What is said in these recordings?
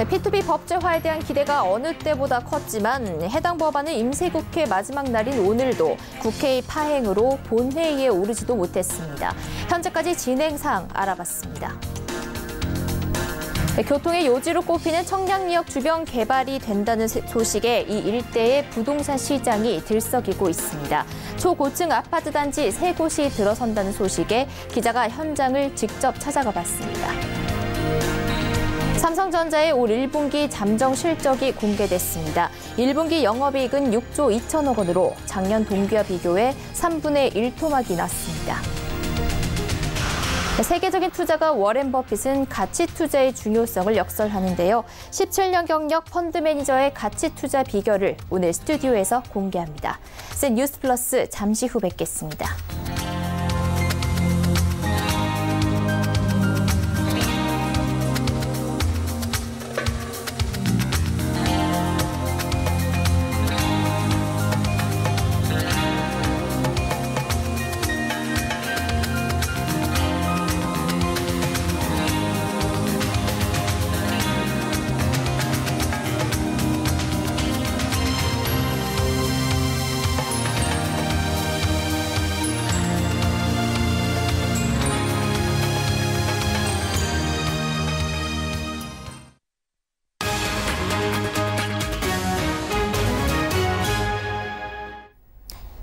P2P 법제화에 대한 기대가 어느 때보다 컸지만 해당 법안은 임시국회 마지막 날인 오늘도 국회의 파행으로 본회의에 오르지도 못했습니다. 현재까지 진행 사항 알아봤습니다. 교통의 요지로 꼽히는 청량리역 주변 개발이 된다는 소식에 이 일대의 부동산 시장이 들썩이고 있습니다. 초고층 아파트 단지 3곳이 들어선다는 소식에 기자가 현장을 직접 찾아가 봤습니다. 삼성전자의 올 1분기 잠정 실적이 공개됐습니다. 1분기 영업이익은 6조 2천억 원으로 작년 동기와 비교해 3분의 1토막이 났습니다. 세계적인 투자가 워렌 버핏은 가치 투자의 중요성을 역설하는데요. 17년 경력 펀드 매니저의 가치 투자 비결을 오늘 스튜디오에서 공개합니다. 센 뉴스 플러스 잠시 후 뵙겠습니다.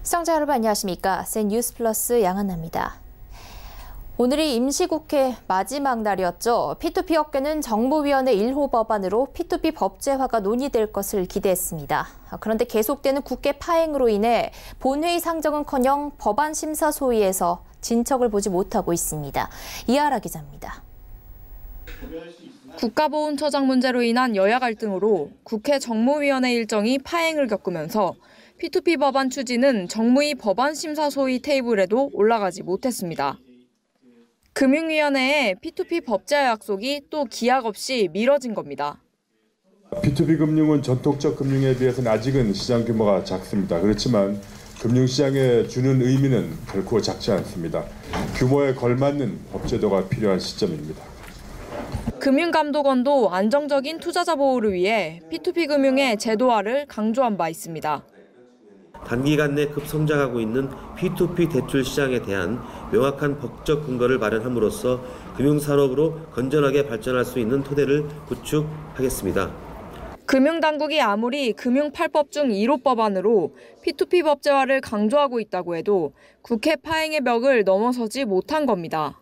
시청자 여러분 안녕하십니까? 센 뉴스 플러스 양한나입니다. 오늘이 임시국회 마지막 날이었죠. P2P 업계는 정무위원회 1호 법안으로 P2P 법제화가 논의될 것을 기대했습니다. 그런데 계속되는 국회 파행으로 인해 본회의 상정은커녕 법안 심사 소위에서 진척을 보지 못하고 있습니다. 이하라 기자입니다. 국가보훈처장 문제로 인한 여야 갈등으로 국회 정무위원회 일정이 파행을 겪으면서 P2P 법안 추진은 정무위 법안 심사 소위 테이블에도 올라가지 못했습니다. 금융위원회의 P2P 법제화 약속이 또 기약 없이 미뤄진 겁니다. P2P 금융은 전통적 금융에 비해서는 아직은 시장 규모가 작습니다. 그렇지만 금융시장에 주는 의미는 결코 작지 않습니다. 규모에 걸맞는 법제도가 필요한 시점입니다. 금융감독원도 안정적인 투자자 보호를 위해 P2P 금융의 제도화를 강조한 바 있습니다. 단기간 내 급성장하고 있는 P2P 대출 시장에 대한 명확한 법적 근거를 마련함으로써 금융산업으로 건전하게 발전할 수 있는 토대를 구축하겠습니다. 금융당국이 아무리 금융 8법 중 1호 법안으로 P2P 법제화를 강조하고 있다고 해도 국회 파행의 벽을 넘어서지 못한 겁니다.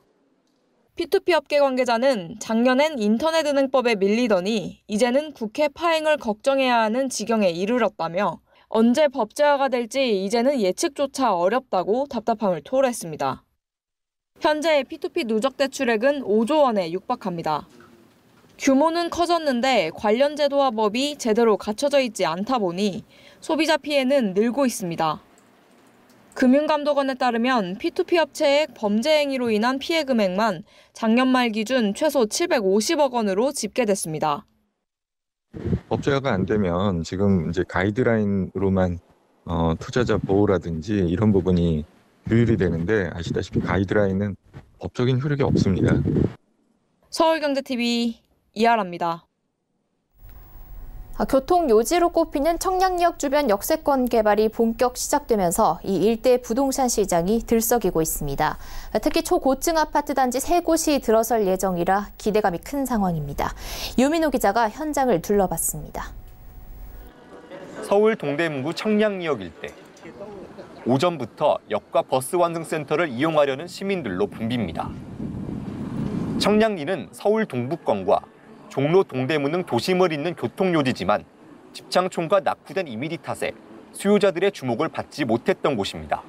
P2P 업계 관계자는 작년엔 인터넷은행법에 밀리더니 이제는 국회 파행을 걱정해야 하는 지경에 이르렀다며 언제 법제화가 될지 이제는 예측조차 어렵다고 답답함을 토로했습니다. 현재 P2P 누적 대출액은 5조 원에 육박합니다. 규모는 커졌는데 관련 제도와 법이 제대로 갖춰져 있지 않다 보니 소비자 피해는 늘고 있습니다. 금융감독원에 따르면 P2P 업체의 범죄 행위로 인한 피해 금액만 작년 말 기준 최소 750억 원으로 집계됐습니다. 법제화가 안 되면 지금 이제 가이드라인으로만 투자자 보호라든지 이런 부분이 규율이 되는데 아시다시피 가이드라인은 법적인 효력이 없습니다. 서울경제TV 이하라입니다. 교통 요지로 꼽히는 청량리역 주변 역세권 개발이 본격 시작되면서 이 일대 부동산 시장이 들썩이고 있습니다. 특히 초고층 아파트 단지 3곳이 들어설 예정이라 기대감이 큰 상황입니다. 유민호 기자가 현장을 둘러봤습니다. 서울 동대문구 청량리역 일대. 오전부터 역과 버스 환승센터를 이용하려는 시민들로 붐빕니다. 청량리는 서울 동북권과 종로 동대문 등 도심을 잇는 교통요지지만 집창촌과 낙후된 이미지 탓에 수요자들의 주목을 받지 못했던 곳입니다.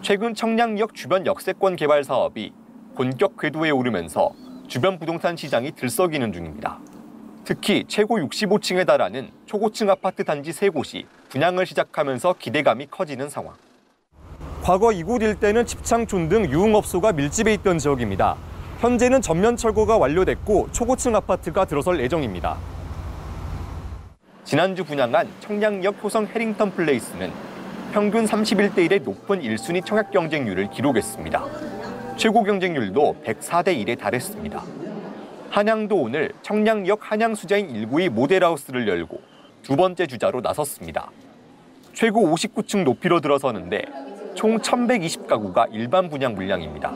최근 청량리역 주변 역세권 개발 사업이 본격 궤도에 오르면서 주변 부동산 시장이 들썩이는 중입니다. 특히 최고 65층에 달하는 초고층 아파트 단지 3곳이 분양을 시작하면서 기대감이 커지는 상황. 과거 이곳 일대는 집창촌 등 유흥업소가 밀집해 있던 지역입니다. 현재는 전면 철거가 완료됐고 초고층 아파트가 들어설 예정입니다. 지난주 분양한 청량리역 효성 해링턴 플레이스는 평균 31대 1의 높은 1순위 청약 경쟁률을 기록했습니다. 최고 경쟁률도 104대 1에 달했습니다. 한양도 오늘 청량리역 한양수자인 1구의 모델하우스를 열고 두 번째 주자로 나섰습니다. 최고 59층 높이로 들어서는데 총 1,120가구가 일반 분양 물량입니다.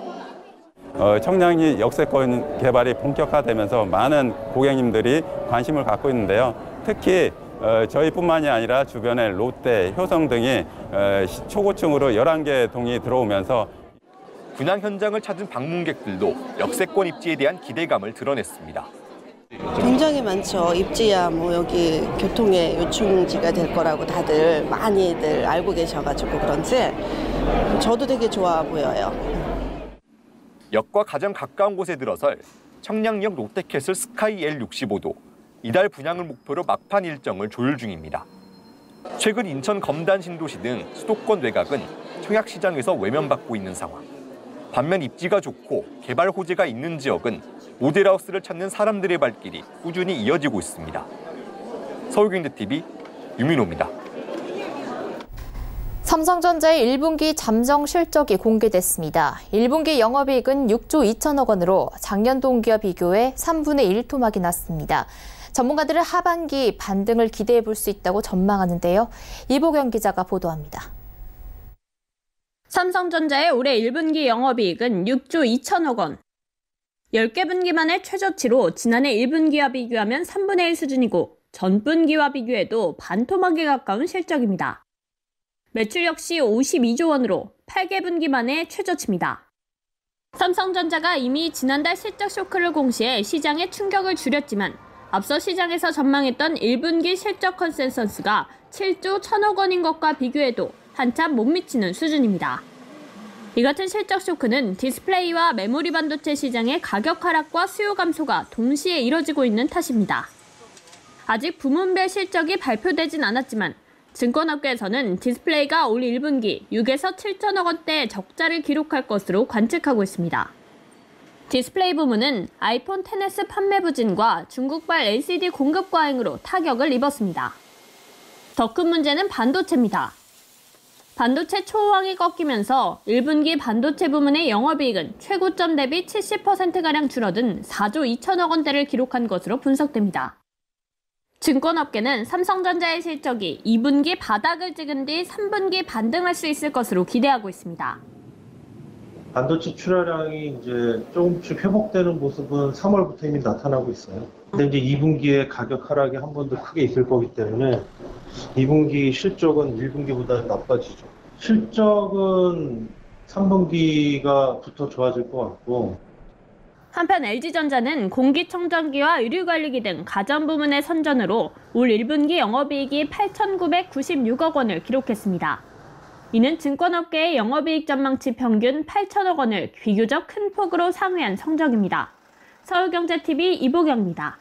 청량리 역세권 개발이 본격화되면서 많은 고객님들이 관심을 갖고 있는데요. 특히 저희뿐만이 아니라 주변의 롯데, 효성 등이 초고층으로 11개 동이 들어오면서 분양 현장을 찾은 방문객들도 역세권 입지에 대한 기대감을 드러냈습니다. 굉장히 많죠. 입지야 뭐 여기 교통의 요충지가 될 거라고 다들 많이들 알고 계셔가지고 그런지 저도 되게 좋아 보여요. 역과 가장 가까운 곳에 들어설 청량리역 롯데캐슬 스카이 L65도 이달 분양을 목표로 막판 일정을 조율 중입니다. 최근 인천 검단 신도시 등 수도권 외곽은 청약시장에서 외면받고 있는 상황. 반면 입지가 좋고 개발 호재가 있는 지역은 모델하우스를 찾는 사람들의 발길이 꾸준히 이어지고 있습니다. 서울경제TV 유민호입니다. 삼성전자의 1분기 잠정 실적이 공개됐습니다. 1분기 영업이익은 6조 2천억 원으로 작년 동기와 비교해 3분의 1 토막이 났습니다. 전문가들은 하반기 반등을 기대해 볼 수 있다고 전망하는데요. 이보경 기자가 보도합니다. 삼성전자의 올해 1분기 영업이익은 6조 2천억 원. 10개 분기 만의 최저치로 지난해 1분기와 비교하면 3분의 1 수준이고 전분기와 비교해도 반토막에 가까운 실적입니다. 매출 역시 52조 원으로 8개 분기 만의 최저치입니다. 삼성전자가 이미 지난달 실적 쇼크를 공시해 시장에 충격을 줄였지만 앞서 시장에서 전망했던 1분기 실적 컨센서스가 7조 1천억 원인 것과 비교해도 한참 못 미치는 수준입니다. 이 같은 실적 쇼크는 디스플레이와 메모리 반도체 시장의 가격 하락과 수요 감소가 동시에 이뤄지고 있는 탓입니다. 아직 부문별 실적이 발표되진 않았지만 증권업계에서는 디스플레이가 올 1분기 6에서 7천억 원대의 적자를 기록할 것으로 관측하고 있습니다. 디스플레이 부문은 아이폰 XS 판매 부진과 중국발 LCD 공급 과잉으로 타격을 입었습니다. 더 큰 문제는 반도체입니다. 반도체 초호황이 꺾이면서 1분기 반도체 부문의 영업이익은 최고점 대비 70%가량 줄어든 4조 2천억 원대를 기록한 것으로 분석됩니다. 증권업계는 삼성전자의 실적이 2분기 바닥을 찍은 뒤 3분기 반등할 수 있을 것으로 기대하고 있습니다. 반도체 출하량이 이제 조금씩 회복되는 모습은 3월부터 이미 나타나고 있어요. 근데 이제 2분기에 가격 하락이 한 번 더 크게 있을 거기 때문에 2분기 실적은 1분기보다 나빠지죠. 실적은 3분기가부터 좋아질 것 같고. 한편 LG전자는 공기청정기와 의류관리기 등 가전 부문의 선전으로 올 1분기 영업이익이 8,996억 원을 기록했습니다. 이는 증권업계의 영업이익 전망치 평균 8천억 원을 비교적 큰 폭으로 상회한 성적입니다. 서울경제TV 이보경입니다.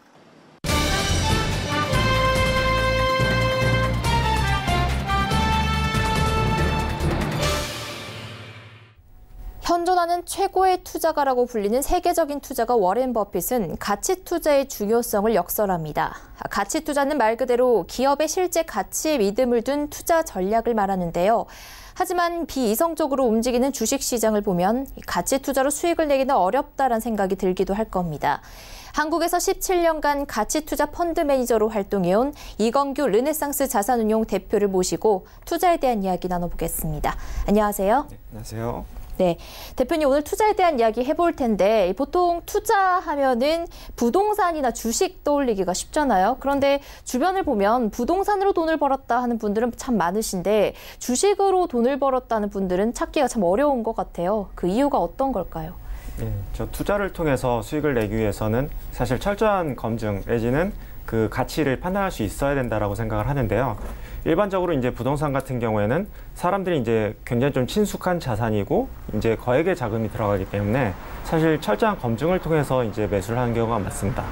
현존하는 최고의 투자가라고 불리는 세계적인 투자가 워렌 버핏은 가치 투자의 중요성을 역설합니다. 가치 투자는 말 그대로 기업의 실제 가치에 믿음을 둔 투자 전략을 말하는데요. 하지만 비이성적으로 움직이는 주식시장을 보면 가치 투자로 수익을 내기는 어렵다는 생각이 들기도 할 겁니다. 한국에서 17년간 가치 투자 펀드 매니저로 활동해온 이건규 르네상스 자산운용 대표를 모시고 투자에 대한 이야기 나눠보겠습니다. 안녕하세요. 네, 안녕하세요. 네, 대표님 오늘 투자에 대한 이야기 해볼 텐데 보통 투자하면은 부동산이나 주식 떠올리기가 쉽잖아요. 그런데 주변을 보면 부동산으로 돈을 벌었다 하는 분들은 참 많으신데 주식으로 돈을 벌었다는 분들은 찾기가 참 어려운 것 같아요. 그 이유가 어떤 걸까요? 네, 저 투자를 통해서 수익을 내기 위해서는 사실 철저한 검증 내지는 그 가치를 판단할 수 있어야 된다라고 생각을 하는데요. 일반적으로 이제 부동산 같은 경우에는 사람들이 이제 굉장히 좀 친숙한 자산이고 이제 거액의 자금이 들어가기 때문에 사실 철저한 검증을 통해서 이제 매수를 하는 경우가 많습니다.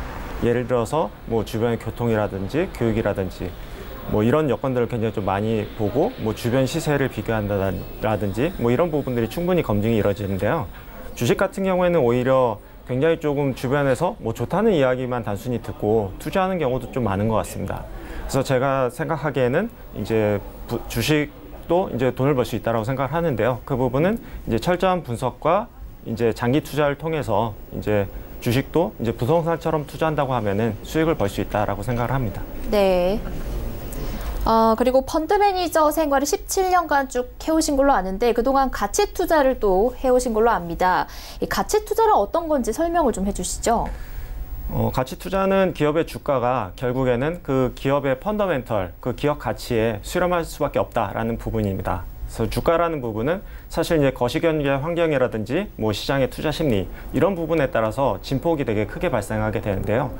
예를 들어서 뭐 주변의 교통이라든지 교육이라든지 뭐 이런 여건들을 굉장히 좀 많이 보고 뭐 주변 시세를 비교한다든지 뭐 이런 부분들이 충분히 검증이 이루어지는데요. 주식 같은 경우에는 오히려 굉장히 조금 주변에서 뭐 좋다는 이야기만 단순히 듣고 투자하는 경우도 좀 많은 것 같습니다. 그래서 제가 생각하기에는 이제 주식도 이제 돈을 벌 수 있다라고 생각을 하는데요. 그 부분은 이제 철저한 분석과 이제 장기 투자를 통해서 이제 주식도 이제 부동산처럼 투자한다고 하면은 수익을 벌 수 있다라고 생각을 합니다. 네. 그리고 펀드 매니저 생활을 17년간 쭉 해오신 걸로 아는데 그동안 가치 투자를 또 해오신 걸로 압니다. 이 가치 투자는 어떤 건지 설명을 좀 해주시죠. 가치 투자는 기업의 주가가 결국에는 그 기업의 펀더멘털, 그 기업 가치에 수렴할 수밖에 없다라는 부분입니다. 그래서 주가라는 부분은 사실 이제 거시경제 환경이라든지 뭐 시장의 투자 심리 이런 부분에 따라서 진폭이 되게 크게 발생하게 되는데요.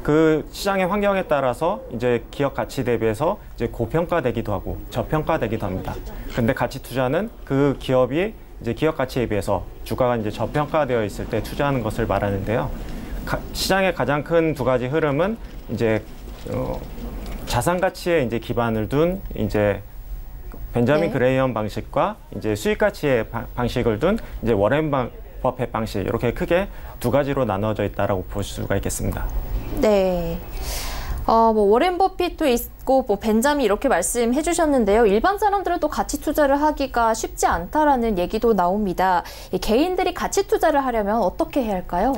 그 시장의 환경에 따라서 이제 기업 가치 대비해서 이제 고평가되기도 하고 저평가되기도 합니다. 근데 가치 투자는 그 기업이 이제 기업 가치에 비해서 주가가 이제 저평가되어 있을 때 투자하는 것을 말하는데요. 시장의 가장 큰 두 가지 흐름은 이제 자산 가치에 이제 기반을 둔 이제 벤자민 그레이엄 방식과 이제 수익 가치의 방식을 둔 이제 워렌 버핏 방식 이렇게 크게 두 가지로 나눠져 있다라고 볼 수가 있겠습니다. 네. 뭐 워렌 버핏도 있고 뭐 벤자민 이렇게 말씀해 주셨는데요. 일반 사람들은 또 가치 투자를 하기가 쉽지 않다라는 얘기도 나옵니다. 이 개인들이 가치 투자를 하려면 어떻게 해야 할까요?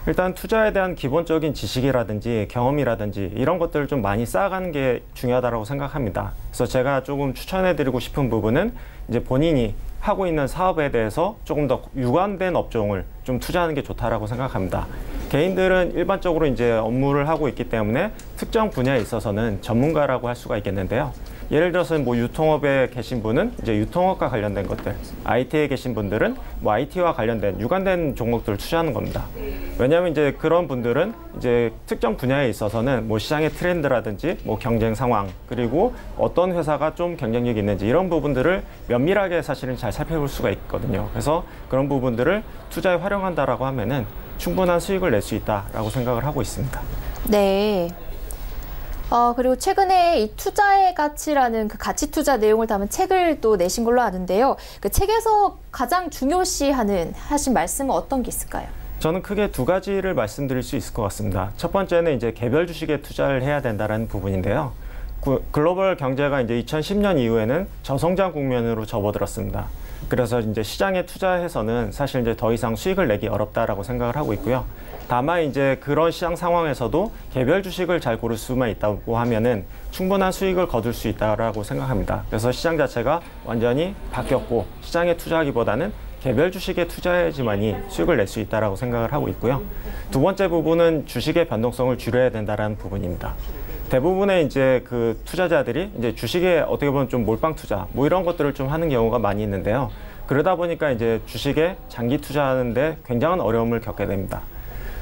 일단 투자에 대한 기본적인 지식이라든지 경험이라든지 이런 것들을 좀 많이 쌓아가는 게 중요하다고 생각합니다. 그래서 제가 조금 추천해드리고 싶은 부분은 이제 본인이 하고 있는 사업에 대해서 조금 더 유관된 업종을 좀 투자하는 게 좋다라고 생각합니다. 개인들은 일반적으로 이제 업무를 하고 있기 때문에 특정 분야에 있어서는 전문가라고 할 수가 있겠는데요. 예를 들어서 뭐 유통업에 계신 분은 이제 유통업과 관련된 것들, IT에 계신 분들은 뭐 IT와 관련된 유관된 종목들을 투자하는 겁니다. 왜냐하면 이제 그런 분들은 이제 특정 분야에 있어서는 뭐 시장의 트렌드라든지 뭐 경쟁 상황 그리고 어떤 회사가 좀 경쟁력이 있는지 이런 부분들을 면밀하게 사실은 잘 살펴볼 수가 있거든요. 그래서 그런 부분들을 투자에 활용한다라고 하면은 충분한 수익을 낼 수 있다라고 생각을 하고 있습니다. 네. 그리고 최근에 이 투자의 가치라는 그 가치 투자 내용을 담은 책을 또 내신 걸로 아는데요. 그 책에서 가장 중요시하신 말씀은 어떤 게 있을까요? 저는 크게 두 가지를 말씀드릴 수 있을 것 같습니다. 첫 번째는 이제 개별 주식에 투자를 해야 된다는 부분인데요. 글로벌 경제가 이제 2010년 이후에는 저성장 국면으로 접어들었습니다. 그래서 이제 시장에 투자해서는 사실 이제 더 이상 수익을 내기 어렵다라고 생각을 하고 있고요. 다만 이제 그런 시장 상황에서도 개별 주식을 잘 고를 수만 있다고 하면은 충분한 수익을 거둘 수 있다라고 생각합니다. 그래서 시장 자체가 완전히 바뀌었고 시장에 투자하기보다는 개별 주식에 투자해야지만이 수익을 낼 수 있다라고 생각을 하고 있고요. 두 번째 부분은 주식의 변동성을 줄여야 된다라는 부분입니다. 대부분의 이제 그 투자자들이 이제 주식에 어떻게 보면 좀 몰빵 투자 뭐 이런 것들을 좀 하는 경우가 많이 있는데요. 그러다 보니까 이제 주식에 장기 투자하는데 굉장한 어려움을 겪게 됩니다.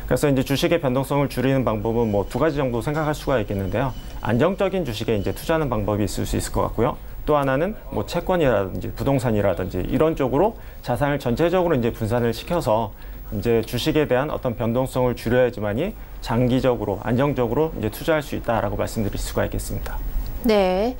그래서 이제 주식의 변동성을 줄이는 방법은 뭐 두 가지 정도 생각할 수가 있겠는데요. 안정적인 주식에 이제 투자하는 방법이 있을 수 있을 것 같고요. 또 하나는 뭐 채권이라든지 부동산이라든지 이런 쪽으로 자산을 전체적으로 이제 분산을 시켜서 이제 주식에 대한 어떤 변동성을 줄여야지만이 장기적으로 안정적으로 이제 투자할 수 있다라고 말씀드릴 수가 있겠습니다. 네.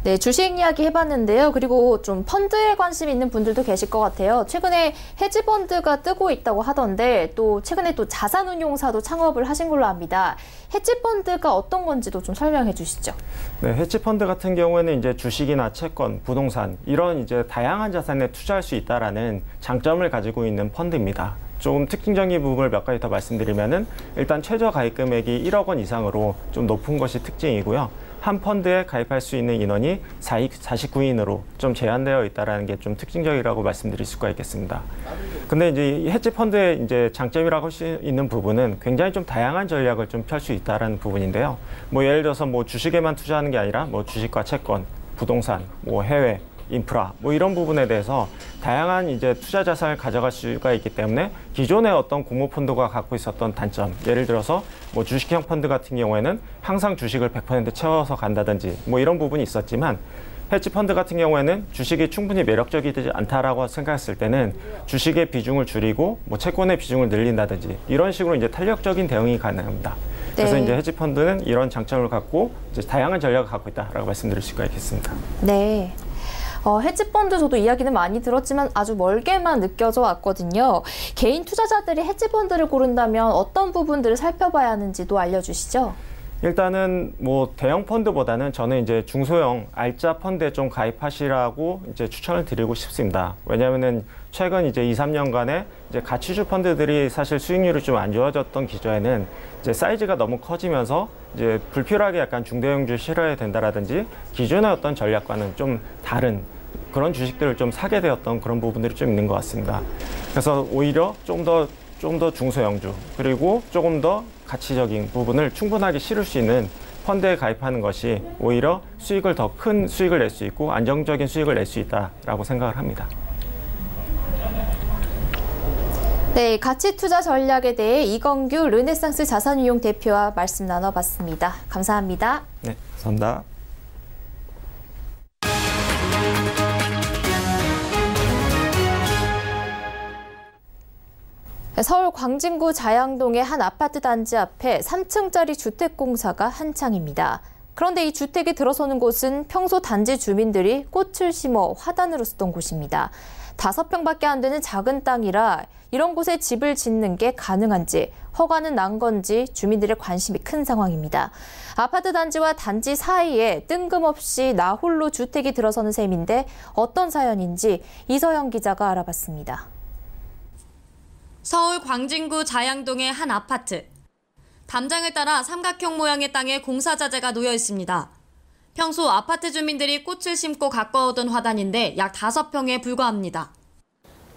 네, 주식 이야기 해봤는데요. 그리고 좀 펀드에 관심 있는 분들도 계실 것 같아요. 최근에 헤지펀드가 뜨고 있다고 하던데 또 최근에 또 자산운용사도 창업을 하신 걸로 압니다. 헤지펀드가 어떤 건지도 좀 설명해 주시죠. 네, 헤지펀드 같은 경우에는 이제 주식이나 채권, 부동산 이런 이제 다양한 자산에 투자할 수 있다라는 장점을 가지고 있는 펀드입니다. 조금 특징적인 부분을 몇 가지 더 말씀드리면은 일단 최저 가입 금액이 1억 원 이상으로 좀 높은 것이 특징이고요. 한 펀드에 가입할 수 있는 인원이 49인으로 좀 제한되어 있다는 게 좀 특징적이라고 말씀드릴 수가 있겠습니다. 근데 이제 이 헤지 펀드의 이제 장점이라고 할 수 있는 부분은 굉장히 좀 다양한 전략을 좀 펼 수 있다는 부분인데요. 뭐 예를 들어서 뭐 주식에만 투자하는 게 아니라 뭐 주식과 채권, 부동산, 뭐 해외, 인프라 뭐 이런 부분에 대해서 다양한 이제 투자 자산을 가져갈 수가 있기 때문에 기존의 어떤 공모 펀드가 갖고 있었던 단점, 예를 들어서 뭐 주식형 펀드 같은 경우에는 항상 주식을 100% 채워서 간다든지 뭐 이런 부분이 있었지만 헤지 펀드 같은 경우에는 주식이 충분히 매력적이지 않다라고 생각했을 때는 주식의 비중을 줄이고 뭐 채권의 비중을 늘린다든지 이런 식으로 이제 탄력적인 대응이 가능합니다. 그래서 이제 헤지 펀드는 이런 장점을 갖고 이제 다양한 전략을 갖고 있다라고 말씀드릴 수가 있겠습니다. 네. 헤지펀드 저도 이야기는 많이 들었지만 아주 멀게만 느껴져 왔거든요. 개인 투자자들이 헤지펀드를 고른다면 어떤 부분들을 살펴봐야 하는지도 알려주시죠. 일단은 뭐 대형 펀드보다는 저는 이제 중소형 알짜 펀드에 좀 가입하시라고 이제 추천을 드리고 싶습니다. 왜냐하면은 최근 이제 2, 3년간에 이제 가치주 펀드들이 사실 수익률이 좀 안 좋아졌던 기조에는 이제 사이즈가 너무 커지면서 이제 불필요하게 약간 중대형주 실어야 된다라든지 기존의 어떤 전략과는 좀 다른 그런 주식들을 좀 사게 되었던 그런 부분들이 좀 있는 것 같습니다. 그래서 오히려 좀 더 중소형주 그리고 조금 더 가치적인 부분을 충분하게 실을 수 있는 펀드에 가입하는 것이 오히려 수익을 더 큰 수익을 낼 수 있고 안정적인 수익을 낼 수 있다라고 생각을 합니다. 네, 가치 투자 전략에 대해 이건규 르네상스 자산운용 대표와 말씀 나눠봤습니다. 감사합니다. 네, 감사합니다. 서울 광진구 자양동의 한 아파트 단지 앞에 3층짜리 주택공사가 한창입니다. 그런데 이 주택이 들어서는 곳은 평소 단지 주민들이 꽃을 심어 화단으로 쓰던 곳입니다. 5평밖에 안 되는 작은 땅이라 이런 곳에 집을 짓는 게 가능한지 허가는 난 건지 주민들의 관심이 큰 상황입니다. 아파트 단지와 단지 사이에 뜬금없이 나 홀로 주택이 들어서는 셈인데 어떤 사연인지 이서영 기자가 알아봤습니다. 서울 광진구 자양동의 한 아파트. 담장을 따라 삼각형 모양의 땅에 공사 자재가 놓여 있습니다. 평소 아파트 주민들이 꽃을 심고 가꿔오던 화단인데 약 5평에 불과합니다.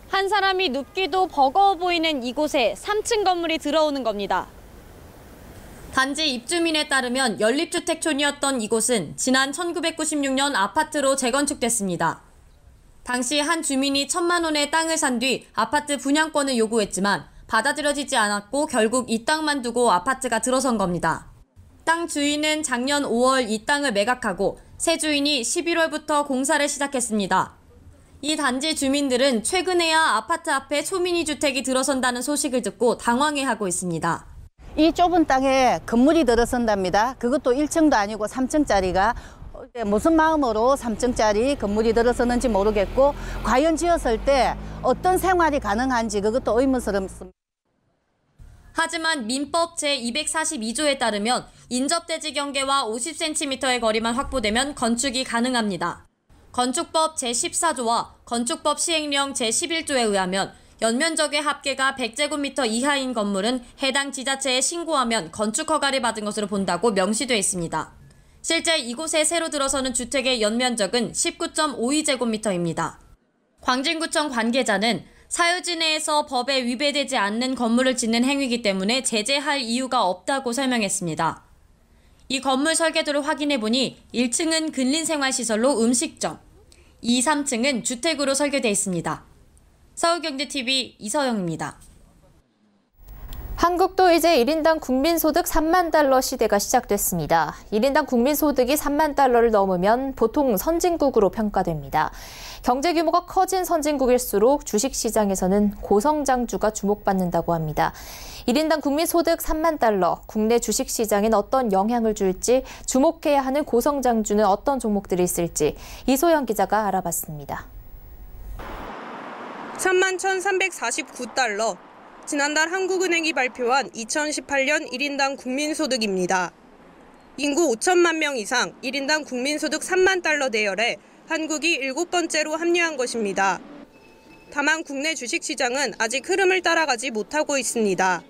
한 사람이 눕기도 버거워 보이는 이곳에 3층 건물이 들어오는 겁니다. 단지 입주민에 따르면 연립주택촌이었던 이곳은 지난 1996년 아파트로 재건축됐습니다. 당시 한 주민이 1,000만 원의 땅을 산 뒤 아파트 분양권을 요구했지만 받아들여지지 않았고 결국 이 땅만 두고 아파트가 들어선 겁니다. 땅 주인은 작년 5월 이 땅을 매각하고 새 주인이 11월부터 공사를 시작했습니다. 이 단지 주민들은 최근에야 아파트 앞에 초미니 주택이 들어선다는 소식을 듣고 당황해하고 있습니다. 이 좁은 땅에 건물이 들어선답니다. 그것도 1층도 아니고 3층짜리가 무슨 마음으로 3층짜리 건물이 들어서는지 모르겠고 과연 지었을 때 어떤 생활이 가능한지 그것도 의문스럽습니다. 하지만 민법 제242조에 따르면 인접대지 경계와 50cm의 거리만 확보되면 건축이 가능합니다. 건축법 제14조와 건축법 시행령 제11조에 의하면 연면적의 합계가 100제곱미터 이하인 건물은 해당 지자체에 신고하면 건축 허가를 받은 것으로 본다고 명시돼 있습니다. 실제 이곳에 새로 들어서는 주택의 연면적은 19.52제곱미터입니다. 광진구청 관계자는 사유지 내에서 법에 위배되지 않는 건물을 짓는 행위이기 때문에 제재할 이유가 없다고 설명했습니다. 이 건물 설계도를 확인해보니 1층은 근린생활시설로 음식점, 2, 3층은 주택으로 설계돼 있습니다. 서울경제TV 이서영입니다. 한국도 이제 1인당 국민소득 3만 달러 시대가 시작됐습니다. 1인당 국민소득이 3만 달러를 넘으면 보통 선진국으로 평가됩니다. 경제 규모가 커진 선진국일수록 주식시장에서는 고성장주가 주목받는다고 합니다. 1인당 국민소득 3만 달러, 국내 주식시장엔 어떤 영향을 줄지, 주목해야 하는 고성장주는 어떤 종목들이 있을지 이소영 기자가 알아봤습니다. 31,349달러. 지난달 한국은행이 발표한 2018년 1인당 국민소득입니다. 인구 5천만 명 이상 1인당 국민소득 3만 달러 대열에 한국이 7번째로 합류한 것입니다. 다만 국내 주식시장은 아직 흐름을 따라가지 못하고 있습니다.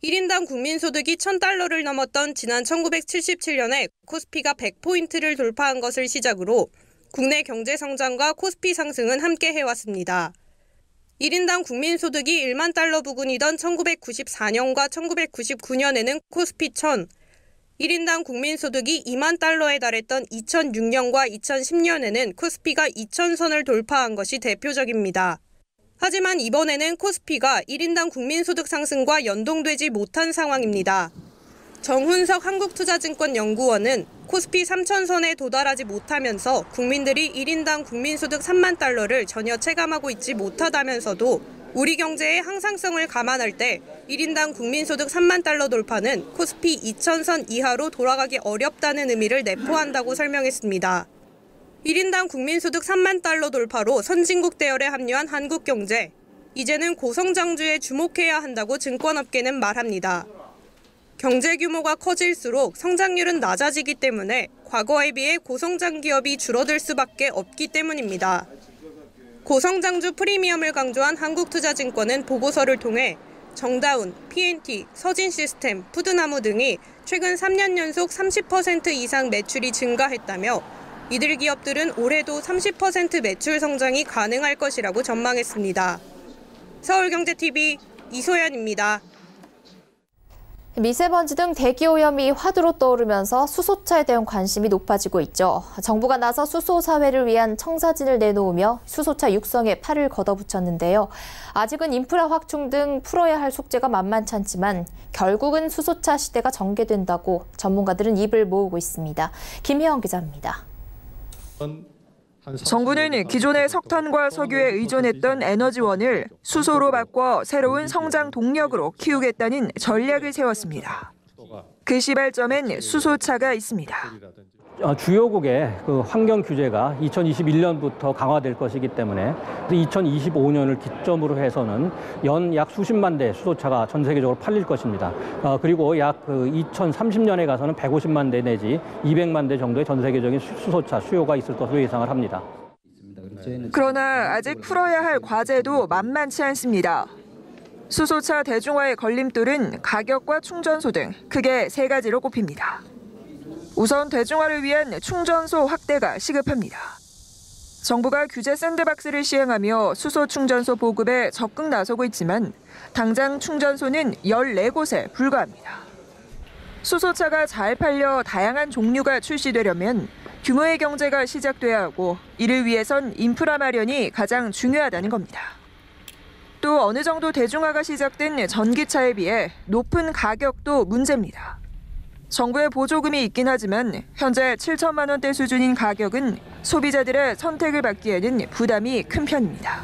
1인당 국민소득이 1,000달러를 넘었던 지난 1977년에 코스피가 100포인트를 돌파한 것을 시작으로 국내 경제 성장과 코스피 상승은 함께 해왔습니다. 1인당 국민소득이 1만 달러 부근이던 1994년과 1999년에는 코스피 1000, 1인당 국민소득이 2만 달러에 달했던 2006년과 2010년에는 코스피가 2000선을 돌파한 것이 대표적입니다. 하지만 이번에는 코스피가 1인당 국민소득 상승과 연동되지 못한 상황입니다. 정훈석 한국투자증권 연구원은 코스피 3000선에 도달하지 못하면서 국민들이 1인당 국민소득 3만 달러를 전혀 체감하고 있지 못하다면서도 우리 경제의 항상성을 감안할 때 1인당 국민소득 3만 달러 돌파는 코스피 2000선 이하로 돌아가기 어렵다는 의미를 내포한다고 설명했습니다. 1인당 국민소득 3만 달러 돌파로 선진국 대열에 합류한 한국 경제. 이제는 고성장주에 주목해야 한다고 증권업계는 말합니다. 경제 규모가 커질수록 성장률은 낮아지기 때문에 과거에 비해 고성장 기업이 줄어들 수밖에 없기 때문입니다. 고성장주 프리미엄을 강조한 한국투자증권은 보고서를 통해 정다운, P&T, 서진시스템, 푸드나무 등이 최근 3년 연속 30% 이상 매출이 증가했다며 이들 기업들은 올해도 30% 매출 성장이 가능할 것이라고 전망했습니다. 서울경제TV 이소연입니다. 미세먼지 등 대기오염이 화두로 떠오르면서 수소차에 대한 관심이 높아지고 있죠. 정부가 나서 수소사회를 위한 청사진을 내놓으며 수소차 육성에 팔을 걷어붙였는데요. 아직은 인프라 확충 등 풀어야 할 숙제가 만만치 않지만 결국은 수소차 시대가 전개된다고 전문가들은 입을 모으고 있습니다. 김혜영 기자입니다. 정부는 기존의 석탄과 석유에 의존했던 에너지원을 수소로 바꿔 새로운 성장 동력으로 키우겠다는 전략을 세웠습니다. 그 시발점엔 수소차가 있습니다. 주요국의 그 환경 규제가 2021년부터 강화될 것이기 때문에 2025년을 기점으로 해서는 연 약 수십만 대 수소차가 전 세계적으로 팔릴 것입니다. 그리고 약 2030년에 가서는 150만 대 내지 200만 대 정도의 전 세계적인 수소차 수요가 있을 것으로 예상을 합니다. 그러나 아직 풀어야 할 과제도 만만치 않습니다. 수소차 대중화의 걸림돌은 가격과 충전소 등 크게 세 가지로 꼽힙니다. 우선 대중화를 위한 충전소 확대가 시급합니다. 정부가 규제 샌드박스를 시행하며 수소 충전소 보급에 적극 나서고 있지만 당장 충전소는 14곳에 불과합니다. 수소차가 잘 팔려 다양한 종류가 출시되려면 규모의 경제가 시작돼야 하고 이를 위해선 인프라 마련이 가장 중요하다는 겁니다. 또 어느 정도 대중화가 시작된 전기차에 비해 높은 가격도 문제입니다. 정부의 보조금이 있긴 하지만 현재 7천만 원대 수준인 가격은 소비자들의 선택을 받기에는 부담이 큰 편입니다.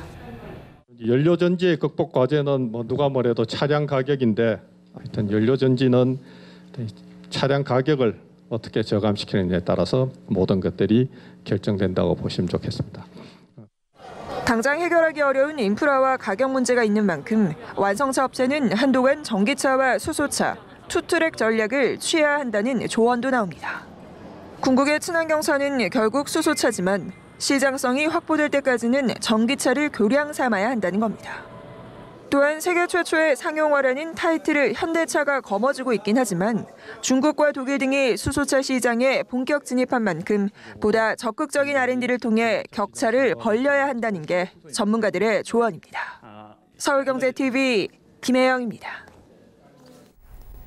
연료전지의 극복 과제는 누가 뭐래도 차량 가격인데 하여튼 연료전지는 차량 가격을 어떻게 저감시키느냐에 따라서 모든 것들이 결정된다고 보시면 좋겠습니다. 당장 해결하기 어려운 인프라와 가격 문제가 있는 만큼 완성차 업체는 한동안 전기차와 수소차, 투트랙 전략을 취해야 한다는 조언도 나옵니다. 궁극의 친환경차는 결국 수소차지만 시장성이 확보될 때까지는 전기차를 교량 삼아야 한다는 겁니다. 또한 세계 최초의 상용화라는 타이틀을 현대차가 거머쥐고 있긴 하지만 중국과 독일 등이 수소차 시장에 본격 진입한 만큼 보다 적극적인 R&D를 통해 격차를 벌려야 한다는 게 전문가들의 조언입니다. 서울경제TV 김혜영입니다.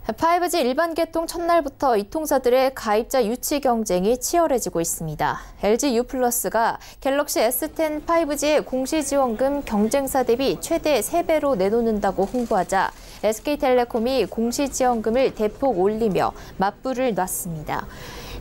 5G 일반 개통 첫날부터 이통사들의 가입자 유치 경쟁이 치열해지고 있습니다. LG U+가 갤럭시 S10 5G의 공시지원금 경쟁사 대비 최대 3배로 내놓는다고 홍보하자 SK텔레콤이 공시지원금을 대폭 올리며 맞불을 놨습니다.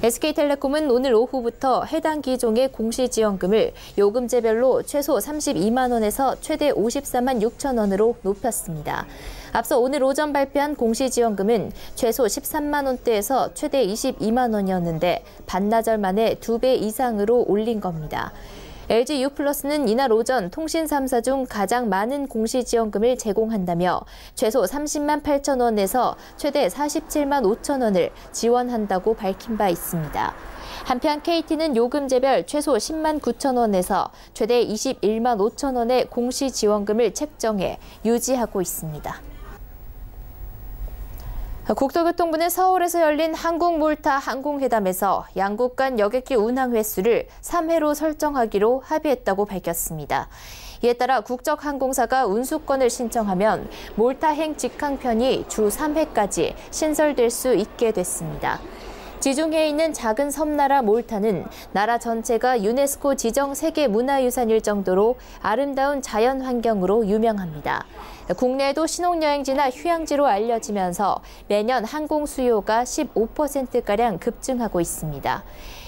SK텔레콤은 오늘 오후부터 해당 기종의 공시지원금을 요금제별로 최소 32만 원에서 최대 54만 6천 원으로 높였습니다. 앞서 오늘 오전 발표한 공시지원금은 최소 13만 원대에서 최대 22만 원이었는데 반나절 만에 2배 이상으로 올린 겁니다. LG U+는 이날 오전 통신 3사 중 가장 많은 공시지원금을 제공한다며 최소 30만 8천 원에서 최대 47만 5천 원을 지원한다고 밝힌 바 있습니다. 한편 KT는 요금제별 최소 10만 9천 원에서 최대 21만 5천 원의 공시지원금을 책정해 유지하고 있습니다. 국토교통부는 서울에서 열린 한국-몰타 항공회담에서 양국 간 여객기 운항 횟수를 3회로 설정하기로 합의했다고 밝혔습니다. 이에 따라 국적항공사가 운수권을 신청하면 몰타행 직항편이 주 3회까지 신설될 수 있게 됐습니다. 지중해에 있는 작은 섬나라 몰타는 나라 전체가 유네스코 지정 세계문화유산일 정도로 아름다운 자연 환경으로 유명합니다. 국내에도 신혼여행지나 휴양지로 알려지면서 매년 항공 수요가 15%가량 급증하고 있습니다.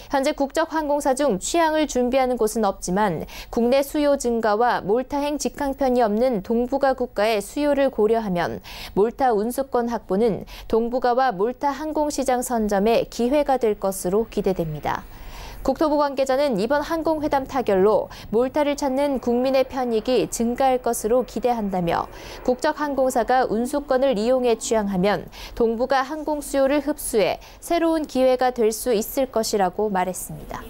현재 국적항공사 중 취항을 준비하는 곳은 없지만 국내 수요 증가와 몰타행 직항편이 없는 동북아 국가의 수요를 고려하면 몰타 운수권 확보는 동북아와 몰타 항공시장 선점의 기회가 될 것으로 기대됩니다. 국토부 관계자는 이번 항공회담 타결로 몰타를 찾는 국민의 편익이 증가할 것으로 기대한다며 국적항공사가 운수권을 이용해 취항하면 동부가 항공 수요를 흡수해 새로운 기회가 될 수 있을 것이라고 말했습니다.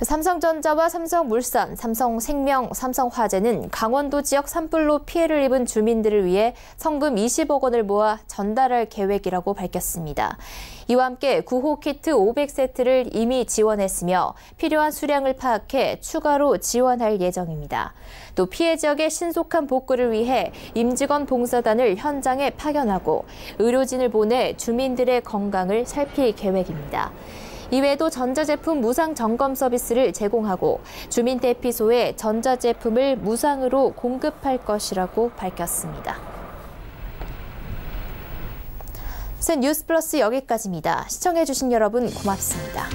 삼성전자와 삼성물산, 삼성생명, 삼성화재는 강원도 지역 산불로 피해를 입은 주민들을 위해 성금 20억 원을 모아 전달할 계획이라고 밝혔습니다. 이와 함께 구호 키트 500세트를 이미 지원했으며 필요한 수량을 파악해 추가로 지원할 예정입니다. 또 피해 지역의 신속한 복구를 위해 임직원 봉사단을 현장에 파견하고 의료진을 보내 주민들의 건강을 살필 계획입니다. 이외에도 전자제품 무상 점검 서비스를 제공하고 주민대피소에 전자제품을 무상으로 공급할 것이라고 밝혔습니다. 센 뉴스 플러스 여기까지입니다. 시청해주신 여러분 고맙습니다.